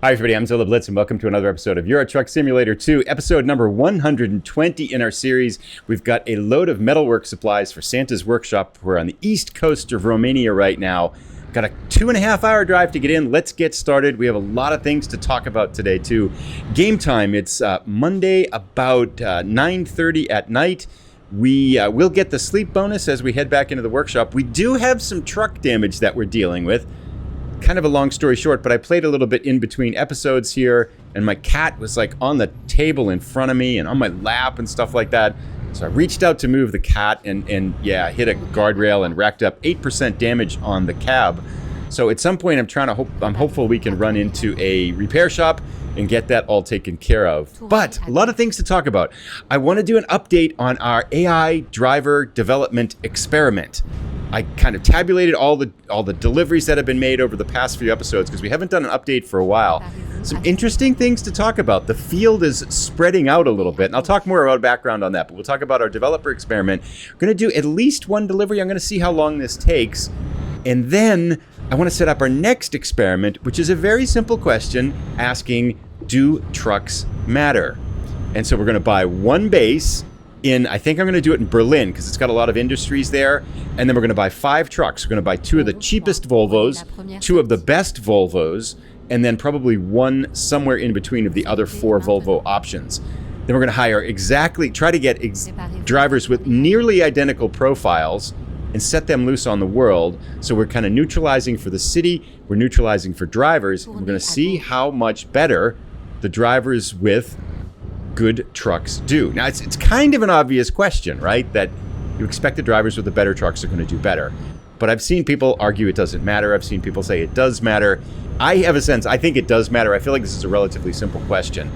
Hi everybody, I'm Zilla Blitz and welcome to another episode of Euro Truck Simulator 2, episode number 120 in our series. We've got a load of metalwork supplies for Santa's workshop. We're on the east coast of Romania right now. Got a 2.5 hour drive to get in. Let's get started. We have a lot of things to talk about today too. Game time, it's Monday about 9:30 at night. We will get the sleep bonus as we head back into the workshop. We do have some truck damage that we're dealing with. Kind of a long story short, but I played a little bit in between episodes here, and my cat was like on the table in front of me and on my lap and stuff like that. So I reached out to move the cat and yeah, hit a guardrail and racked up 8% damage on the cab. So at some point I'm hopeful we can run into a repair shop and get that all taken care of. But a lot of things to talk about. I want to do an update on our AI driver development experiment. I kind of tabulated all the deliveries that have been made over the past few episodes because we haven't done an update for a while. Some interesting things to talk about. The field is spreading out a little bit, and I'll talk more about background on that, but we'll talk about our developer experiment. We're going to do at least one delivery. I'm going to see how long this takes. And then I want to set up our next experiment, which is a very simple question asking, do trucks matter? And so we're going to buy one base I think I'm going to do it in Berlin because it's got a lot of industries there. And then we're going to buy 5 trucks. We're going to buy 2 of the cheapest Volvos, 2 of the best Volvos, and then probably one somewhere in between of the other 4 Volvo options. Then we're going to try to get drivers with nearly identical profiles and set them loose on the world. So we're kind of neutralizing for the city. We're neutralizing for drivers. And we're going to see how much better the drivers with good trucks do. Now, it's kind of an obvious question, right? That you expect the drivers with the better trucks are going to do better. But I've seen people argue it doesn't matter. I've seen people say it does matter. I have a sense, I think it does matter. I feel like this is a relatively simple question.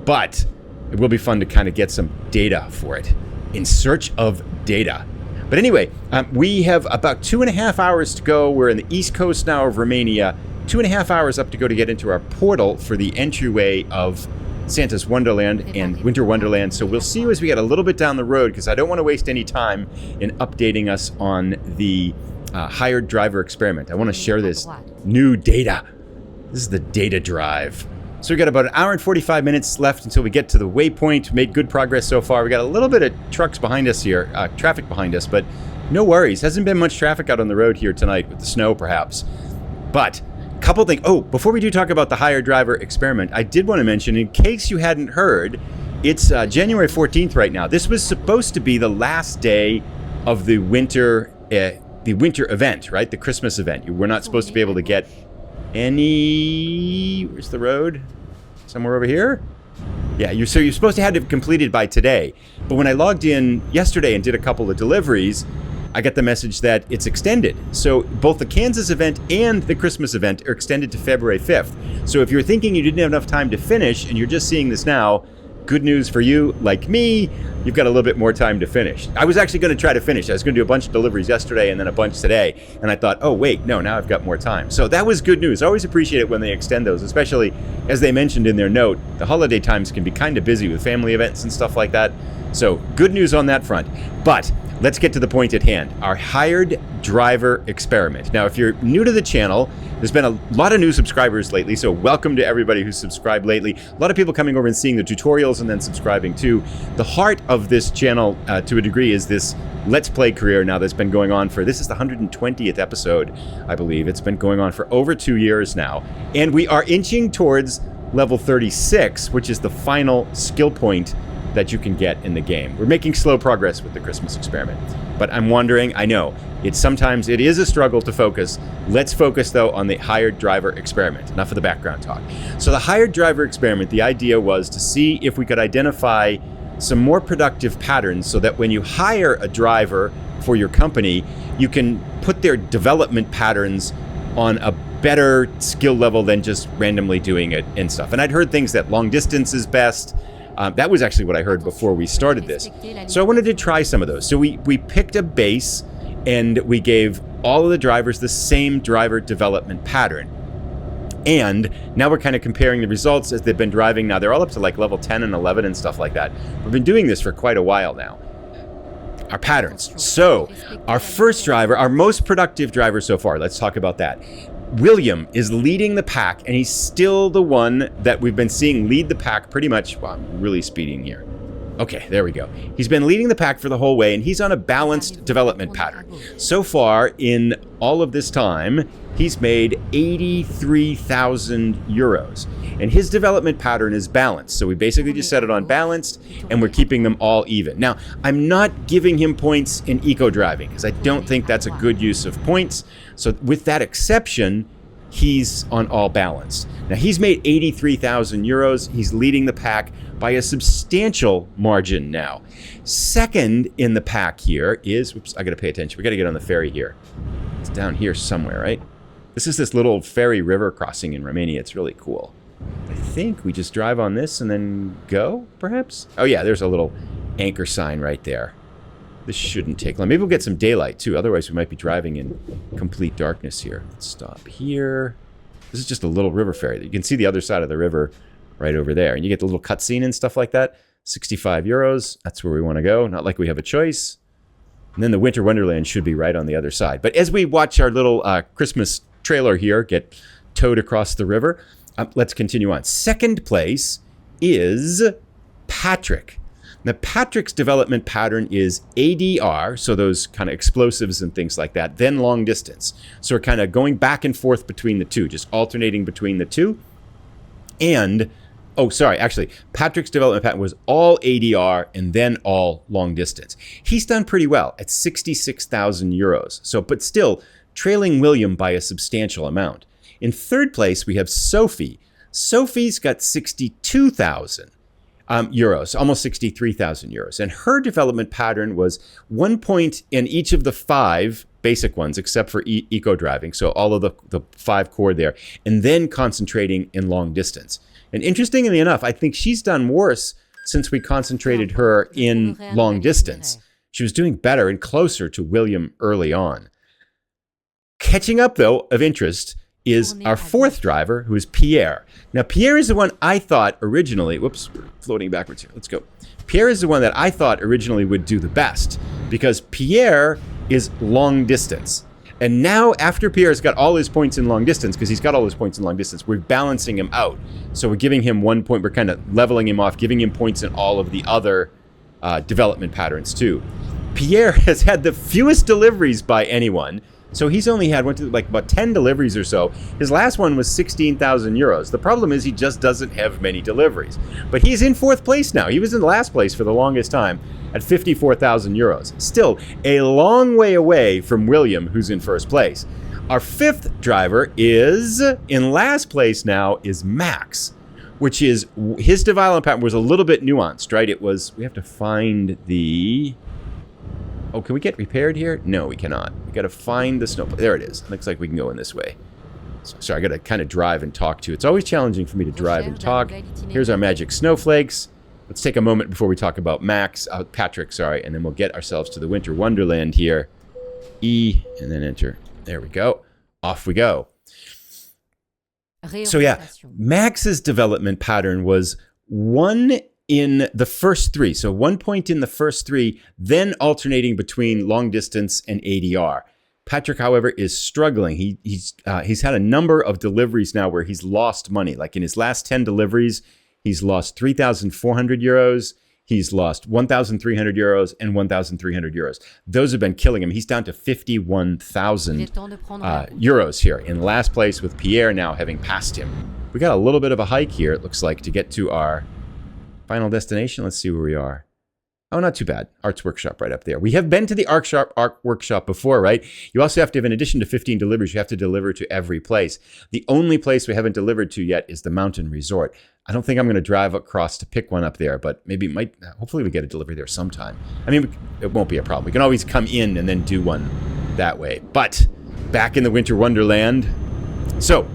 But it will be fun to kind of get some data for it. In search of data. But anyway, we have about 2.5 hours to go. We're in the east coast now of Romania. 2.5 hours up to go to get into our portal for the entryway of Santa's Wonderland and Winter Wonderland. So we'll see you as we get a little bit down the road because I don't want to waste any time in updating us on the hired driver experiment. I want to share this new data. This is the data drive. So we've got about 1 hour and 45 minutes left until we get to the waypoint. Made good progress so far. We got a little bit of trucks behind us here, traffic behind us, but no worries. Hasn't been much traffic out on the road here tonight with the snow perhaps. But couple things. Oh, before we do talk about the hired driver experiment, I did want to mention, in case you hadn't heard, it's January 14th right now. This was supposed to be the last day of the winter event, right? The Christmas event. We're not supposed to be able to get any. Where's the road? Somewhere over here. Yeah, you're supposed to have it completed by today. But when I logged in yesterday and did a couple of deliveries, I got the message that it's extended. So both the Kansas event and the Christmas event are extended to February 5th. So if you're thinking you didn't have enough time to finish and you're just seeing this now, good news for you, like me, you've got a little bit more time to finish. I was actually going to try to finish. I was going to do a bunch of deliveries yesterday and then a bunch today. And I thought, oh, wait, no, now I've got more time. So that was good news. I always appreciate it when they extend those, especially as they mentioned in their note, the holiday times can be kind of busy with family events and stuff like that. So good news on that front. But let's get to the point at hand, our hired driver experiment. Now, if you're new to the channel, there's been a lot of new subscribers lately, so welcome to everybody who's subscribed lately. A lot of people coming over and seeing the tutorials and then subscribing too. The heart of this channel, to a degree, is this Let's Play career now that's been going on this is the 120th episode, I believe. It's been going on for over 2 years now. And we are inching towards level 36, which is the final skill point that you can get in the game. We're making slow progress with the Christmas experiment. But I'm wondering, I know, sometimes it is a struggle to focus. Let's focus, though, on the hired driver experiment. Enough of the background talk. So the hired driver experiment, the idea was to see if we could identify some more productive patterns so that when you hire a driver for your company, you can put their development patterns on a better skill level than just randomly doing it and stuff. And I'd heard things that long distance is best. That was actually what I heard before we started this. So I wanted to try some of those. So we picked a base and we gave all of the drivers the same driver development pattern. And now we're kind of comparing the results as they've been driving. Now they're all up to like level 10 and 11 and stuff like that. We've been doing this for quite a while now. Our patterns. So our first driver, our most productive driver so far, let's talk about that. William is leading the pack, and he's still the one that we've been seeing lead the pack pretty much. Wow, I'm really speeding here. Okay, there we go. He's been leading the pack for the whole way, and he's on a balanced development pattern. So far, in all of this time, he's made 83,000 euros. And his development pattern is balanced. So we basically just set it on balanced, and we're keeping them all even. Now, I'm not giving him points in eco-driving, because I don't think that's a good use of points. So with that exception, he's on all balanced. Now, he's made 83,000 euros. He's leading the pack by a substantial margin now. Second in the pack here is, oops, I got to pay attention. We got to get on the ferry here. It's down here somewhere, right? This is this little ferry river crossing in Romania. It's really cool. I think we just drive on this and then go, perhaps? Oh, yeah, there's a little anchor sign right there. This shouldn't take long. Maybe we'll get some daylight, too. Otherwise, we might be driving in complete darkness here. Let's stop here. This is just a little river ferry. You can see the other side of the river right over there. And you get the little cutscene and stuff like that. 65 euros. That's where we want to go. Not like we have a choice. And then the Winter Wonderland should be right on the other side. But as we watch our little Christmas trailer here get towed across the river, let's continue on. Second place is Patrick. Now, Patrick's development pattern is ADR, so those kind of explosives and things like that, then long distance. So we're kind of going back and forth between the two, just alternating between the two. And, oh, sorry, actually, Patrick's development pattern was all ADR and then all long distance. He's done pretty well at 66,000 euros. So, but still, trailing William by a substantial amount. In third place, we have Sophie. Sophie's got 62,000 euros, almost 63,000 euros. And her development pattern was 1 point in each of the 5 basic ones, except for eco-driving. So all of the 5 core there. And then concentrating in long distance. And interestingly enough, I think she's done worse since we concentrated her in long distance. She was doing better and closer to William early on. Catching up, though, of interest is our fourth driver, who is Pierre. Now, Pierre is the one I thought originally, whoops, we're floating backwards here, let's go. Pierre is the one that I thought originally would do the best, because Pierre is long distance. And now, after Pierre's got all his points in long distance, because he's got all his points in long distance, we're balancing him out. So we're giving him 1 point, we're kind of leveling him off, giving him points in all of the other development patterns too. Pierre has had the fewest deliveries by anyone. So he's only had like about 10 deliveries or so. His last one was 16,000 euros. The problem is he just doesn't have many deliveries. But he's in 4th place now. He was in last place for the longest time at 54,000 euros. Still a long way away from William, who's in 1st place. Our 5th driver is in last place now is Max, which is his development pattern was a little bit nuanced, right? It was, we have to find the... Oh, can we get repaired here? No, we cannot. We got to find the snow. There it is. Looks like we can go in this way. Sorry, I got to kind of drive and talk too. It's always challenging for me to drive and talk. Here's our magic snowflakes. Let's take a moment before we talk about Patrick, sorry, and then we'll get ourselves to the Winter Wonderland here. E, and then enter. There we go. Off we go. So yeah, Max's development pattern was 1 in the first 3. So 1 point in the first 3, then alternating between long distance and ADR. Patrick, however, is struggling. He's had a number of deliveries now where he's lost money. Like in his last 10 deliveries, he's lost 3,400 euros. He's lost 1,300 euros and 1,300 euros. Those have been killing him. He's down to 51,000 euros here in last place, with Pierre now having passed him. We got a little bit of a hike here, it looks like, to get to our final destination. Let's see where we are. Oh, not too bad. Art's Workshop right up there. We have been to the Art Workshop before, right? You also have to have, in addition to 15 deliveries, you have to deliver to every place. The only place we haven't delivered to yet is the Mountain Resort. I don't think I'm going to drive across to pick one up there, but maybe it might, hopefully we get a delivery there sometime. I mean, it won't be a problem. We can always come in and then do one that way. But back in the Winter Wonderland. So,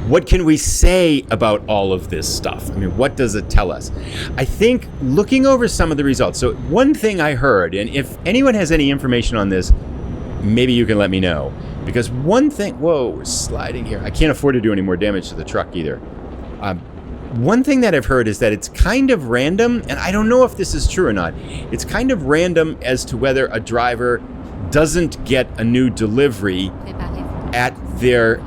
what can we say about all of this stuff? I mean, what does it tell us? I think looking over some of the results. So one thing I heard, and if anyone has any information on this, maybe you can let me know. Because one thing, whoa, we're sliding here. I can't afford to do any more damage to the truck either. One thing that I've heard is that it's kind of random, and I don't know if this is true or not. It's kind of random as to whether a driver doesn't get a new delivery at their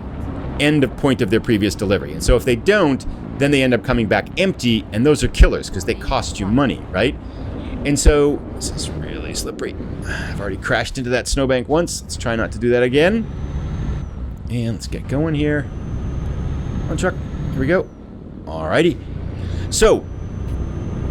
end of point of their previous delivery. And so if they don't, then they end up coming back empty, and those are killers because they cost you money, right? And so this is really slippery. I've already crashed into that snowbank once. Let's try not to do that again. And let's get going here. Come on, truck. Here we go. Alrighty. So,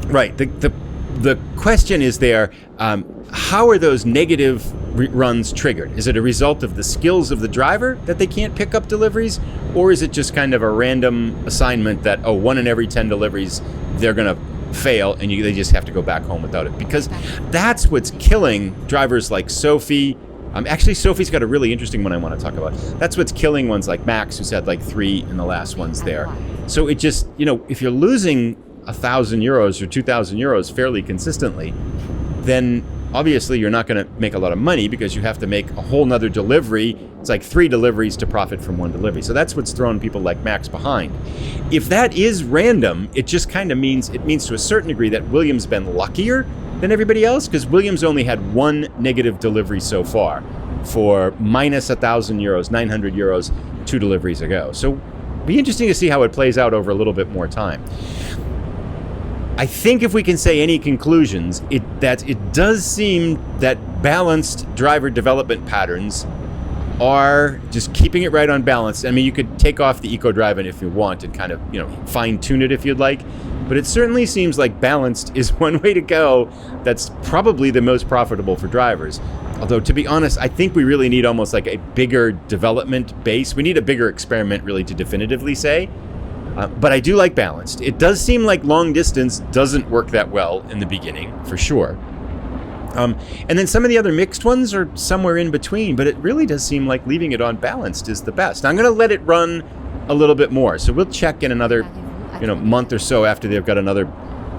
right, the question is there, how are those negative runs triggered? Is it a result of the skills of the driver that they can't pick up deliveries? Or is it just kind of a random assignment that, 1 in every 10 deliveries, they're going to fail and they just have to go back home without it? Because that's what's killing drivers like Sophie. Actually, Sophie's got a really interesting one I want to talk about. That's what's killing ones like Max, who's had like 3 in the last ones there. So it just, if you're losing 1,000 euros or 2,000 euros fairly consistently, then obviously you're not going to make a lot of money because you have to make a whole nother delivery. It's like 3 deliveries to profit from 1 delivery. So that's what's throwing people like Max behind. If that is random, it just kind of means to a certain degree that William's been luckier than everybody else, because Williams only had 1 negative delivery so far for minus 1,000 euros, 900 euros 2 deliveries ago. So be interesting to see how it plays out over a little bit more time. I think if we can say any conclusions, it does seem that balanced driver development patterns are just keeping it right on balance. I mean, you could take off the eco driving if you want and kind of, fine tune it if you'd like. But it certainly seems like balanced is one way to go. That's probably the most profitable for drivers. Although, to be honest, I think we really need almost like a bigger development base. We need a bigger experiment really to definitively say. But I do like balanced. It does seem like long distance doesn't work that well in the beginning, for sure. And then some of the other mixed ones are somewhere in between, but it really does seem like leaving it on balanced is the best. Now, I'm going to let it run a little bit more. So we'll check in another month or so after they've got another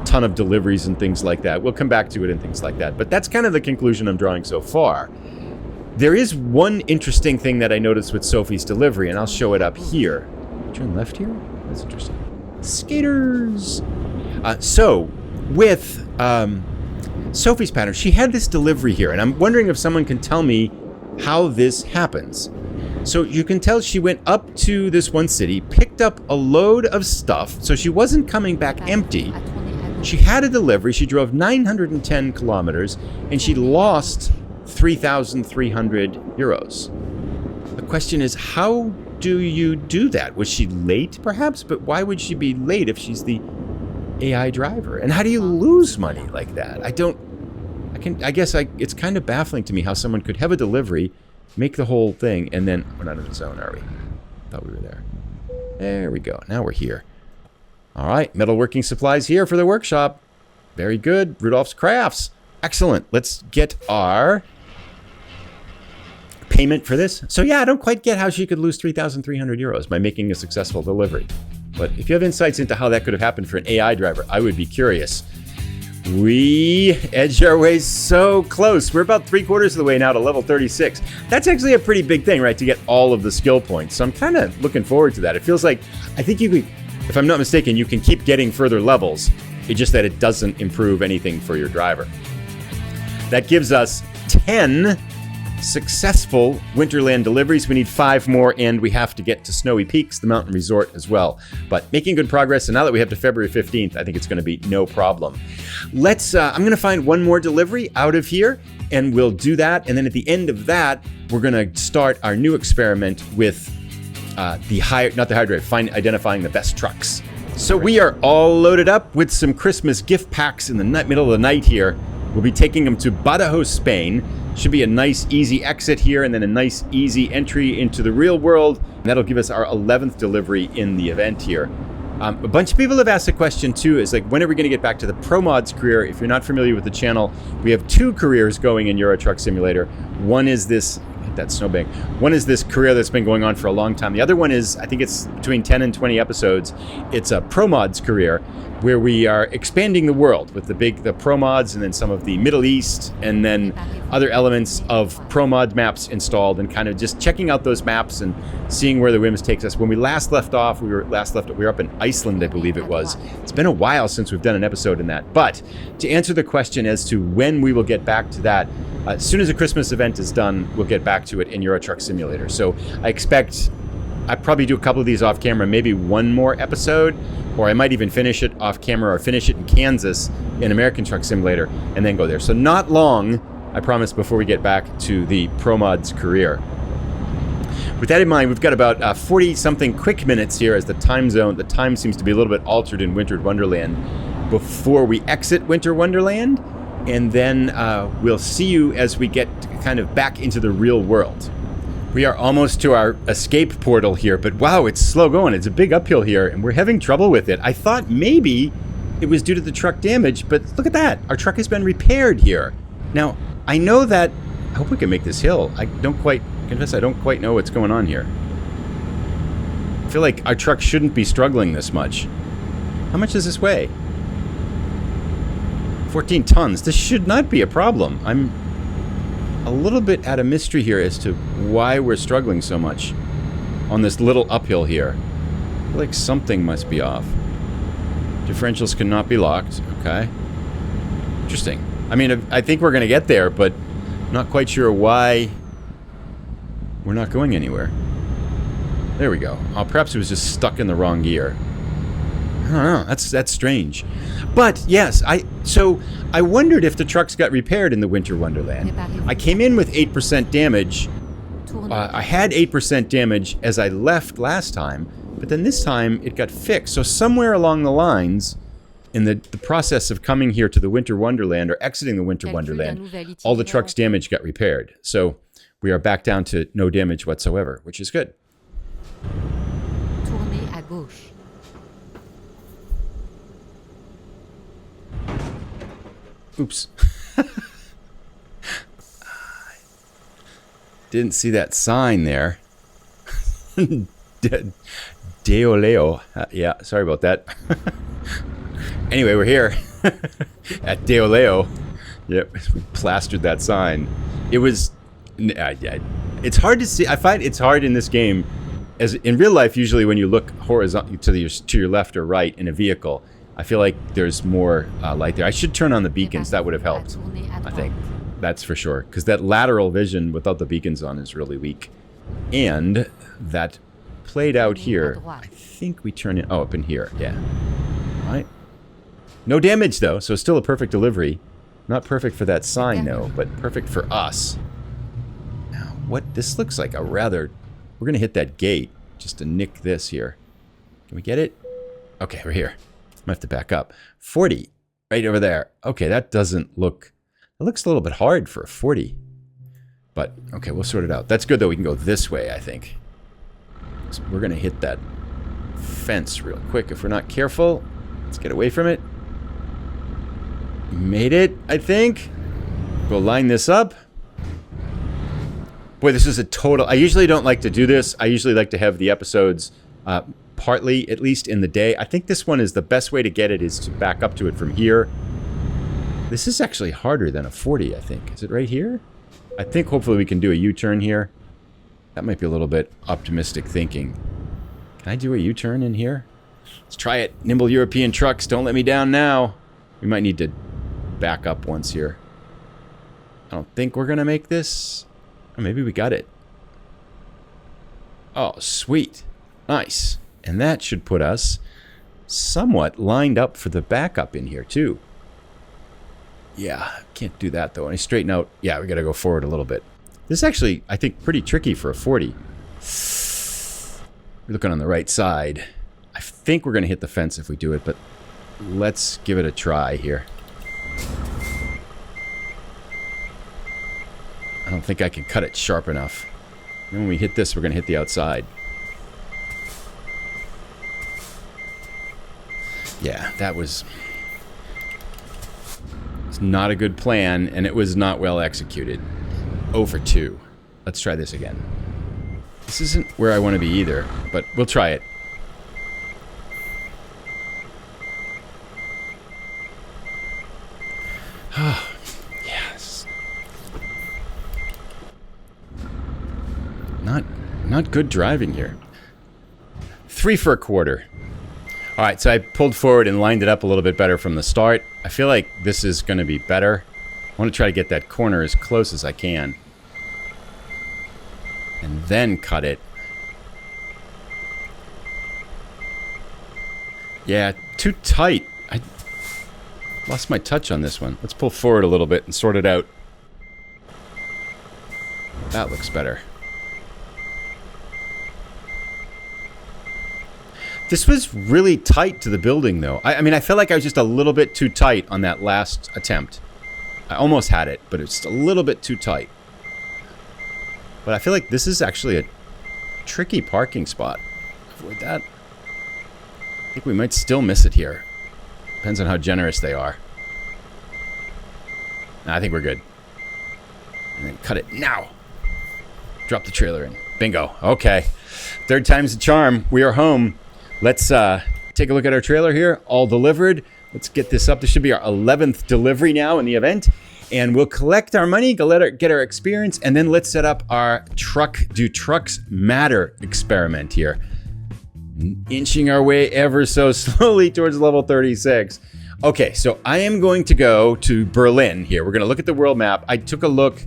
ton of deliveries and things like that. We'll come back to it and things like that. But that's kind of the conclusion I'm drawing so far. There is one interesting thing that I noticed with Sophie's delivery, and I'll show it up here. Turn left here? That's interesting. Skaters! So, with Sophie's pattern, she had this delivery here, and I'm wondering if someone can tell me how this happens. So you can tell she went up to this one city, picked up a load of stuff, so she wasn't coming back empty. She had a delivery, she drove 910 kilometers, and she lost 3,300 euros. The question is, how do you do that? Was she late, perhaps? But why would she be late if she's the AI driver? And how do you lose money like that? It's kind of baffling to me how someone could have a delivery, make the whole thing, and then... We're not in the zone, are we? Thought we were there. There we go. Now we're here. All right, metalworking supplies here for the workshop. Very good. Rudolph's Crafts. Excellent. Let's get our payment for this. So yeah, I don't quite get how she could lose 3,300 euros by making a successful delivery. But if you have insights into how that could have happened for an AI driver, I would be curious. We edged our way so close. We're about 3/4 of the way now to level 36. That's actually a pretty big thing, right? To get all of the skill points. So I'm kind of looking forward to that. It feels like, I think you could, if I'm not mistaken, you can keep getting further levels. It's just that it doesn't improve anything for your driver. That gives us 10 successful Winterland deliveries. We need 5 more, and we have to get to Snowy Peaks, the mountain resort, as well. But making good progress, and now that we have to February 15th, I think it's going to be no problem. I'm going to find one more delivery out of here, and we'll do that. And then at the end of that, we're going to start our new experiment with identifying the best trucks. So we are all loaded up with some Christmas gift packs in the middle of the night here. We'll be taking them to Badajoz, Spain. Should be a nice, easy exit here, and then a nice, easy entry into the real world. And that'll give us our 11th delivery in the event here. A bunch of people have asked the question too, is like, when are we going to get back to the Pro Mods career? If you're not familiar with the channel, we have 2 careers going in Euro Truck Simulator. One is this, that snowbank. One is this career that's been going on for a long time. The other one is, I think it's between 10 and 20 episodes. It's a Pro Mods career, where we are expanding the world with the Pro Mods, and then some of the Middle East, and then other elements of Pro Mod maps installed, and kind of just checking out those maps and seeing where the whims takes us. When we last left off, we were up in Iceland, I believe it was. It's been a while since we've done an episode in that. But to answer the question as to when we will get back to that, as soon as the Christmas event is done, we'll get back back to it in Euro Truck Simulator. So I expect I probably do a couple of these off camera, maybe one more episode, or I might even finish it off camera or finish it in Kansas in American Truck Simulator and then go there. So not long, I promise, before we get back to the ProMods career. With that in mind, we've got about 40-something quick minutes here as the time seems to be a little bit altered in Winter Wonderland before we exit Winter Wonderland, and then we'll see you as we get kind of back into the real world. We are almost to our escape portal here, but wow, it's slow going. It's a big uphill here, and we're having trouble with it. I thought maybe it was due to the truck damage, but look at that. Our truck has been repaired here. Now, I know that... I hope we can make this hill. I don't quite know what's going on here. I feel like our truck shouldn't be struggling this much. How much does this weigh? 14 tons. This should not be a problem. I'm a little bit at a mystery here as to why we're struggling so much on this little uphill here. I feel like something must be off. Differentials cannot be locked. Okay. Interesting. I mean, I think we're going to get there, but I'm not quite sure why we're not going anywhere. There we go. Oh, perhaps it was just stuck in the wrong gear. I don't know. That's strange. But yes, so I wondered if the trucks got repaired in the Winter Wonderland. I came in with 8% damage. I had 8% damage as I left last time, but then this time it got fixed. So somewhere along the lines, in the process of coming here to the Winter Wonderland or exiting the Winter Wonderland, all the truck's damage got repaired. So we are back down to no damage whatsoever, which is good. Tournez à gauche. Oops. Didn't see that sign there. Deoleo. Yeah, sorry about that. Anyway, we're here at Deoleo. Yep, we plastered that sign. It was... it's hard to see. I find it's hard in this game. As in real life, usually when you look horizontal to your left or right in a vehicle, I feel like there's more light there. I should turn on the beacons. That would have helped, I think. That's for sure. Because that lateral vision without the beacons on is really weak. And that played out here. I think we turn it... Oh, up in here. Yeah. All right. No damage, though. So still a perfect delivery. Not perfect for that sign, though, but perfect for us. Now, what... This looks like a rather... We're going to hit that gate just to nick this here. Can we get it? Okay, we're here. I have to back up. 40, right over there. Okay, that doesn't look... It looks a little bit hard for a 40. But, okay, we'll sort it out. That's good, though. We can go this way, I think. So we're going to hit that fence real quick. If we're not careful, let's get away from it. Made it, I think. We'll line this up. Boy, this is a total... I usually don't like to do this. I usually like to have the episodes... partly, at least in the day. I think this one is the best way to get it is to back up to it from here. This is actually harder than a 40, I think. Is it right here? I think hopefully we can do a U-turn here. That might be a little bit optimistic thinking. Can I do a U-turn in here? Let's try it. Nimble European trucks, don't let me down now. We might need to back up once here. I don't think we're going to make this. Or maybe we got it. Oh, sweet. Nice. And that should put us somewhat lined up for the backup in here, too. Yeah, can't do that, though. And I straighten out... Yeah, we got to go forward a little bit. This is actually, I think, pretty tricky for a 40. We're looking on the right side. I think we're going to hit the fence if we do it, but let's give it a try here. I don't think I can cut it sharp enough. And when we hit this, we're going to hit the outside. Yeah, that was... It's not a good plan, and it was not well executed. 0 for 2. Let's try this again. This isn't where I want to be either, but we'll try it. Yes. Not good driving here. 3 for a quarter. Alright, so I pulled forward and lined it up a little bit better from the start. I feel like this is going to be better. I want to try to get that corner as close as I can. and then cut it. Yeah, too tight. I lost my touch on this one. Let's pull forward a little bit and sort it out. That looks better. This was really tight to the building, though. I mean, I felt like I was just a little bit too tight on that last attempt. I almost had it, but it's just a little bit too tight. But I feel like this is actually a tricky parking spot. Avoid that. I think we might still miss it here. Depends on how generous they are. Nah, I think we're good. And then cut it now. Drop the trailer in. Bingo. Okay. Third time's the charm. We are home. Let's take a look at our trailer here. All delivered. Let's get this up. This should be our 11th delivery now in the event. And we'll collect our money, get our experience, and then let's set up our Do Trucks Matter experiment here. Inching our way ever so slowly towards level 36. Okay, so I am going to go to Berlin here. We're going to look at the world map. I took a look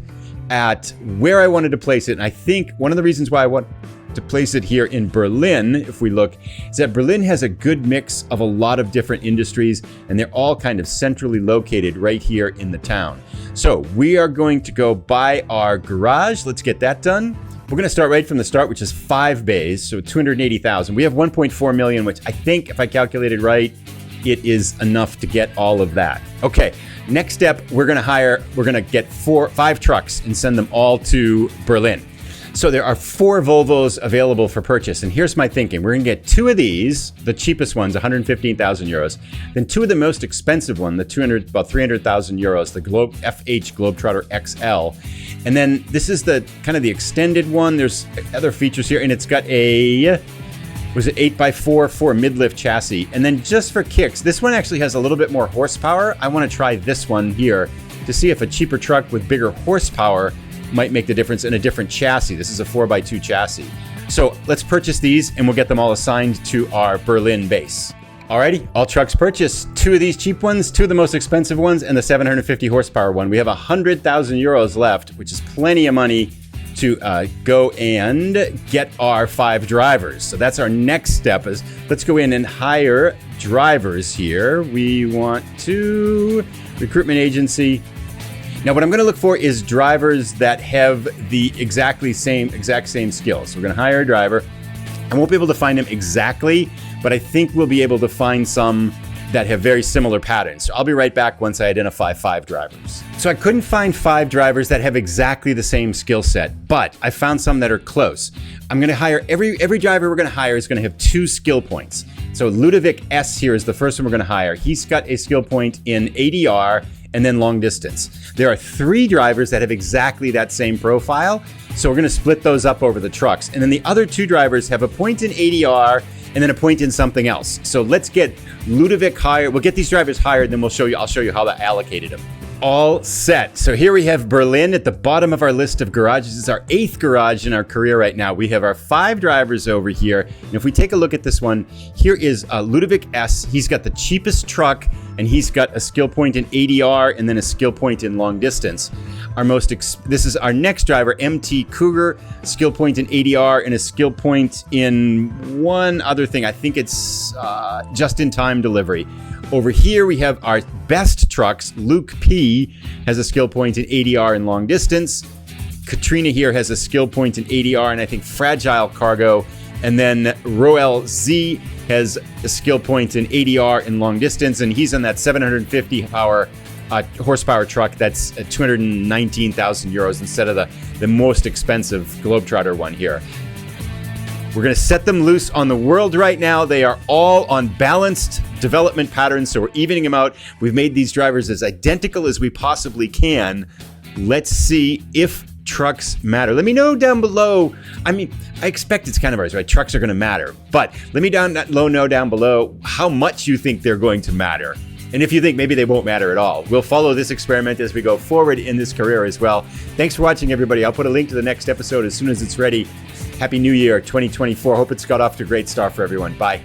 at where I wanted to place it, and I think one of the reasons why I want to place it here in Berlin, if we look, is that Berlin has a good mix of a lot of different industries, and they're all kind of centrally located right here in the town. So we are going to go by our garage. Let's get that done. We're going to start right from the start, which is 5 bays, so 280,000. We have 1.4 million, which I think, if I calculated right, it is enough to get all of that. Okay, next step, we're going to get 5 trucks and send them all to Berlin. So there are 4 Volvos available for purchase, and here's my thinking. We're going to get 2 of these, the cheapest ones, 115,000 euros, then 2 of the most expensive one, about 300,000 euros, the FH Globetrotter XL, and then this is the kind of the extended one. There's other features here, and it's got a, was it 8x4 mid-lift chassis, and then just for kicks, this one actually has a little bit more horsepower. I want to try this one here to see if a cheaper truck with bigger horsepower might make the difference in a different chassis. This is a 4x2 chassis. So let's purchase these and we'll get them all assigned to our Berlin base. Alrighty, all trucks purchased. 2 of these cheap ones, 2 of the most expensive ones, and the 750 horsepower one. We have 100,000 euros left, which is plenty of money to go and get our 5 drivers. So that's our next step, is let's go in and hire drivers here. We want to recruitment agency. Now, what I'm going to look for is drivers that have the exact same skills. So we're going to hire a driver. I won't be able to find them exactly, but I think we'll be able to find some that have very similar patterns. So I'll be right back once I identify 5 drivers. So I couldn't find 5 drivers that have exactly the same skill set, but I found some that are close. I'm going to hire every driver we're going to hire is going to have 2 skill points. So Ludovic S here is the first one we're going to hire. He's got a skill point in ADR and then long distance. There are 3 drivers that have exactly that same profile. So we're going to split those up over the trucks. And then the other 2 drivers have a point in ADR and then a point in something else. So let's get Ludovic hired. We'll get these drivers hired, then I'll show you how I allocated them. All set. So here we have Berlin at the bottom of our list of garages. This is our 8th garage in our career right now. We have our 5 drivers over here. And if we take a look at this one, here is Ludovic S. He's got the cheapest truck, and he's got a skill point in ADR and then a skill point in long distance. This is our next driver, MT Cougar, skill point in ADR and a skill point in one other thing. I think it's just-in-time delivery. Over here, we have our best trucks. Luke P has a skill point in ADR and long distance. Katrina here has a skill point in ADR and I think fragile cargo. And then Roel Z has a skill point in ADR and long distance, and he's on that 750 horsepower truck that's 219,000 euros instead of the most expensive Globetrotter one here. We're going to set them loose on the world right now. They are all on balanced development patterns, so we're evening them out. We've made these drivers as identical as we possibly can. Let's see if trucks matter. Let me know down below. I mean, I expect it's kind of ours, right? Trucks are going to matter. But let me know down below how much you think they're going to matter. And if you think maybe they won't matter at all. We'll follow this experiment as we go forward in this career as well. Thanks for watching, everybody. I'll put a link to the next episode as soon as it's ready. Happy New Year 2024. Hope it's got off to a great start for everyone. Bye.